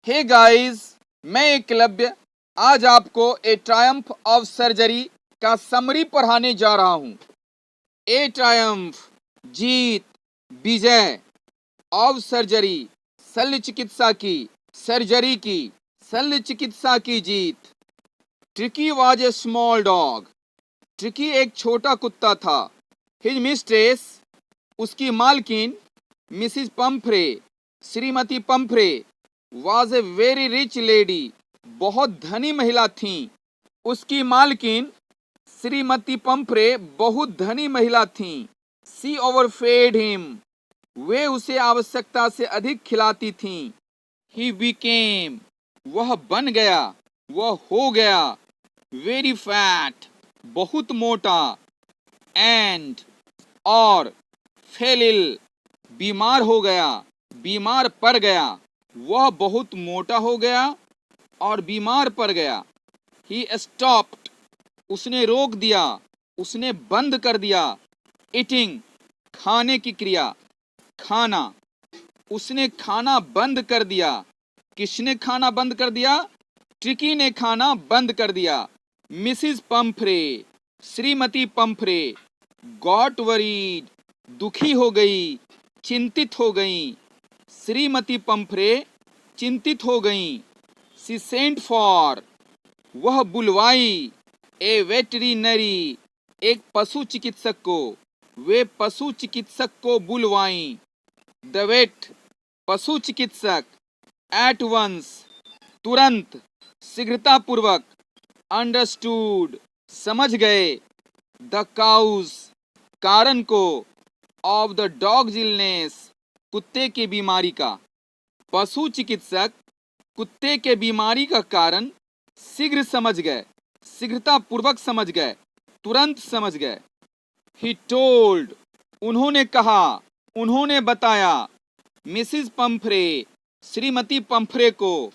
Hey guys, मैं एकलव्य आज आपको ए ट्रायम्फ ऑफ सर्जरी का समरी पढ़ाने जा रहा हूँ। ए ट्रायम्फ जीत, विजय ऑफ सर्जरी शल्य चिकित्सा की, सर्जरी की, शल्य चिकित्सा की जीत। Tricky was a small dog. Tricky एक छोटा कुत्ता था। हिज मिस्ट्रेस, उसकी मालकिन, मिसिस पंफ्रे, श्रीमती Pumphrey, was a very rich lady, बहुत धनी महिला थीं। उसकी मालकिन श्रीमती पंफ्रे बहुत धनी महिला थीं। सी ओवरफेड हिम, वे उसे आवश्यकता से अधिक खिलाती थीं। ही बिकेम, वह बन गया, वह हो गया। वेरी फैट, बहुत मोटा। एंड, और फेल इल, बीमार हो गया, बीमार पड़ गया। वह बहुत मोटा हो गया और बीमार पड़ गया। ही स्टॉप्ड, उसने रोक दिया, उसने बंद कर दिया। ईटिंग, खाने की क्रिया, खाना, उसने खाना बंद कर दिया। किसने खाना बंद कर दिया? ट्रिकी ने खाना बंद कर दिया। मिसिस पंफ्रे, श्रीमती पंफ्रे, गॉट वरीड, दुखी हो गई, चिंतित हो गई। श्रीमती पंफ्रे चिंतित हो गईं। सी सेंट फॉर, वह बुलवाई। ए वेटरिनरी, एक पशु चिकित्सक को, वे पशु चिकित्सक को बुलवाईं। द वेट, पशु चिकित्सक। एट वंस, तुरंत, शीघ्रतापूर्वक। अंडरस्टूड, समझ गए। द काउज, कारण को। ऑफ द डॉग्स इलनेस, कुत्ते की बीमारी का। पशु चिकित्सक कुत्ते के बीमारी का कारण शीघ्र समझ गए, शीघ्रता पूर्वक समझ गए, तुरंत समझ गए। ही टोल्ड, उन्होंने कहा, उन्होंने बताया। मिसिस पंफ्रे, श्रीमती पंफ्रे को।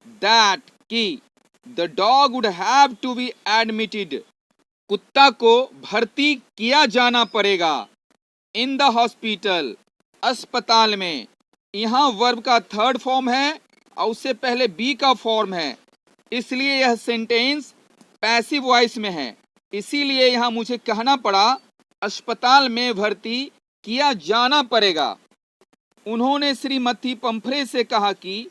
दैट, कि the dog would have to be admitted, कुत्ता को भर्ती किया जाना पड़ेगा। इन द हॉस्पिटल, अस्पताल में। यहाँ वर्ब का थर्ड फॉर्म है और उससे पहले बी का फॉर्म है, इसलिए यह सेंटेंस पैसिव वॉइस में है। इसीलिए यहाँ मुझे कहना पड़ा अस्पताल में भर्ती किया जाना पड़ेगा। उन्होंने श्रीमती पंफ्रे से कहा कि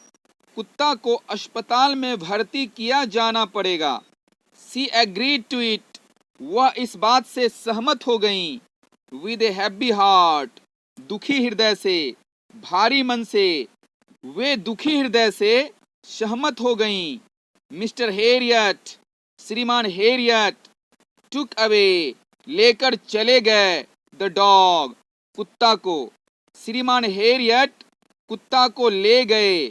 कुत्ता को अस्पताल में भर्ती किया जाना पड़ेगा। सी एग्रीड टू इट, वह इस बात से सहमत हो गईं। विद ए हैप्पी हार्ट, दुखी हृदय से, भारी मन से। वे दुखी हृदय से सहमत हो गईं। मिस्टर हेरियट, श्रीमान हेरियट, टुक अवे, लेकर चले गए। द डॉग, कुत्ता को। श्रीमान हेरियट कुत्ता को ले गए।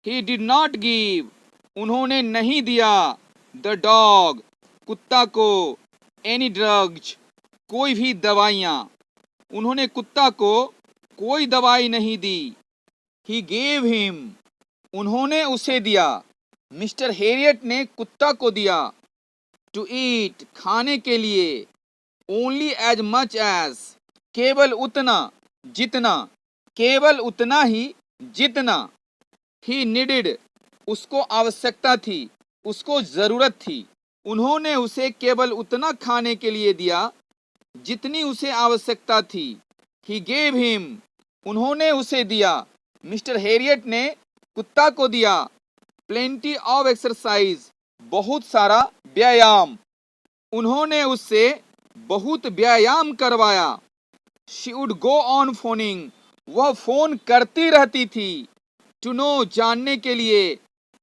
ही डिड नॉट गिव, उन्होंने नहीं दिया। द डॉग, कुत्ता को। एनी ड्रग्स, कोई भी दवाइयाँ, उन्होंने कुत्ता को कोई दवाई नहीं दी। ही गेव हिम, उन्होंने उसे दिया। मिस्टर हेरियट ने कुत्ता को दिया। टू ईट, खाने के लिए। ओनली एज मच एज, केवल उतना, जितना, केवल उतना ही, जितना। ही नीडेड, उसको आवश्यकता थी, उसको जरूरत थी। उन्होंने उसे केवल उतना खाने के लिए दिया जितनी उसे आवश्यकता थी। ही गेव हिम, उन्होंने उसे दिया। मिस्टर हेरियट ने कुत्ता को दिया। प्लेंटी ऑफ एक्सरसाइज, बहुत सारा व्यायाम, उन्होंने उससे बहुत व्यायाम करवाया। She would go on phoning, वह फोन करती रहती थी। टू नो, जानने के लिए।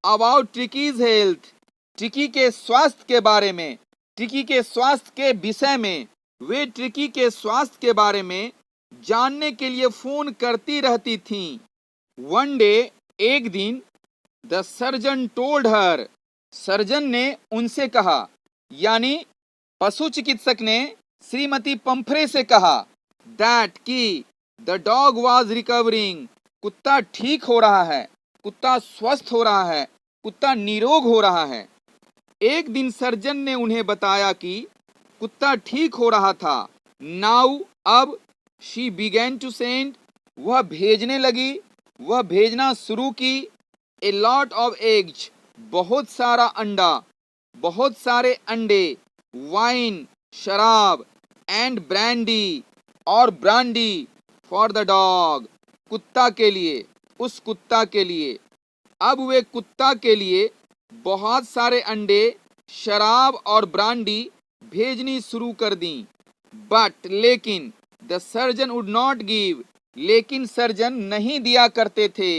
अबाउट ट्रिकीज हेल्थ, ट्रिकी के स्वास्थ्य के बारे में, ट्रिकी के स्वास्थ्य के विषय में। वे ट्रिकी के स्वास्थ्य के बारे में जानने के लिए फोन करती रहती थीं। वन डे, एक दिन। The surgeon told her, surgeon ने उनसे कहा, यानी पशु चिकित्सक ने श्रीमती पंफ्रे से कहा। दैट, कि द डॉग वाज रिकवरिंग, कुत्ता ठीक हो रहा है, कुत्ता स्वस्थ हो रहा है, कुत्ता निरोग हो रहा है। एक दिन सर्जन ने उन्हें बताया कि कुत्ता ठीक हो रहा था। नाउ, अब। शी बिगेन टू सेंड, वह भेजने लगी, वह भेजना शुरू की। ए लॉट ऑफ एग्स, बहुत सारा अंडा, बहुत सारे अंडे, वाइन, शराब, एंड ब्रांडी, और ब्रांडी, फॉर द डॉग, कुत्ता के लिए, उस कुत्ता के लिए। अब वे कुत्ता के लिए बहुत सारे अंडे, शराब और ब्रांडी भेजनी शुरू कर दी। बट लेकिन the surgeon would not give, लेकिन सर्जन नहीं दिया करते थे।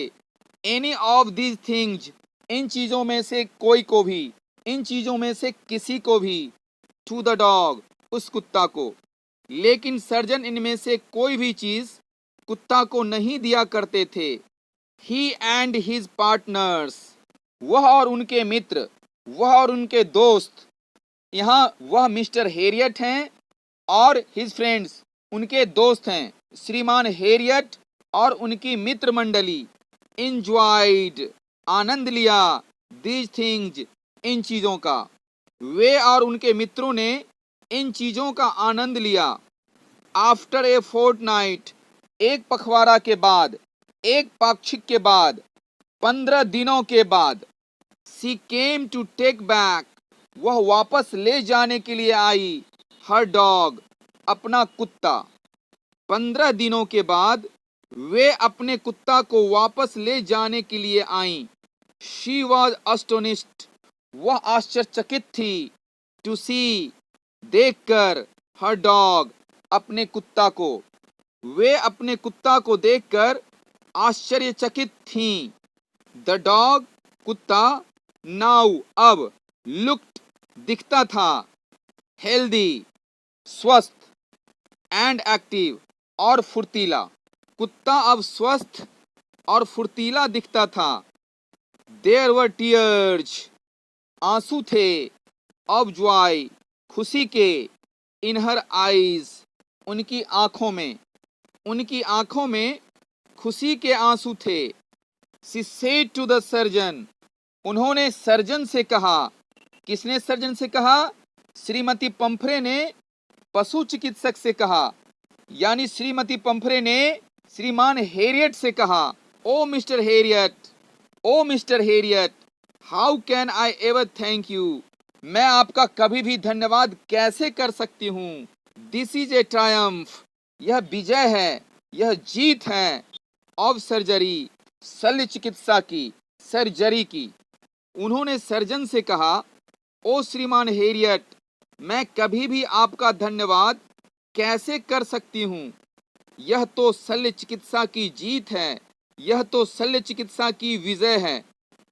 एनी ऑफ दीज थिंग्स, इन चीजों में से कोई को भी, इन चीजों में से किसी को भी, टू द डॉग, उस कुत्ता को। लेकिन सर्जन इनमें से कोई भी चीज कुत्ता को नहीं दिया करते थे। ही एंड हिज पार्टनर्स, वह और उनके मित्र, वह और उनके दोस्त, यहाँ वह मिस्टर हेरियट हैं और हिज फ्रेंड्स, उनके दोस्त हैं श्रीमान हेरियट और उनकी मित्र मंडली। इंजॉयड, आनंद लिया, दीज थिंग्स, इन चीजों का। वे और उनके मित्रों ने इन चीजों का आनंद लिया। आफ्टर ए फोर्टनाइट, एक पखवाड़ा के बाद, एक पाक्षिक के बाद, 15 दिनों के बाद। She came to take back, वह वापस ले जाने के लिए आई। हर डॉग, अपना कुत्ता। 15 दिनों के बाद वे अपने कुत्ता को वापस ले जाने के लिए आईं। शी वॉज अस्टोनिश्ड, वह आश्चर्यचकित थी। टू सी, देखकर, हर डॉग, अपने कुत्ता को। वे अपने कुत्ता को देखकर आश्चर्यचकित थीं। द डॉग, कुत्ता, नाउ, अब, लुक्ड, दिखता था, हेल्दी, स्वस्थ, एंड एक्टिव, और फुर्तीला। कुत्ता अब स्वस्थ और फुर्तीला दिखता था। देयर वर टीयर्स, आंसू थे, ऑफ जॉय, खुशी के, इन हर आईज, उनकी आंखों में, उनकी आंखों में खुशी के आंसू थे। She said to the surgeon, उन्होंने सर्जन से कहा। किसने सर्जन से कहा? श्रीमती पंफरे ने पशु चिकित्सक से कहा, यानी श्रीमती पंफरे ने श्रीमान हेरियट से कहा। Oh mister Herriot, oh mister Herriot, how can I ever thank you, मैं आपका कभी भी धन्यवाद कैसे कर सकती हूँ। दिस इज ए ट्रायम्फ, यह विजय है, यह जीत है। ऑफ सर्जरी, शल्य चिकित्सा की, सर्जरी की। उन्होंने सर्जन से कहा, ओ श्रीमान हेरियट, मैं कभी भी आपका धन्यवाद कैसे कर सकती हूँ। यह तो शल्य चिकित्सा की जीत है, यह तो शल्य चिकित्सा की विजय है।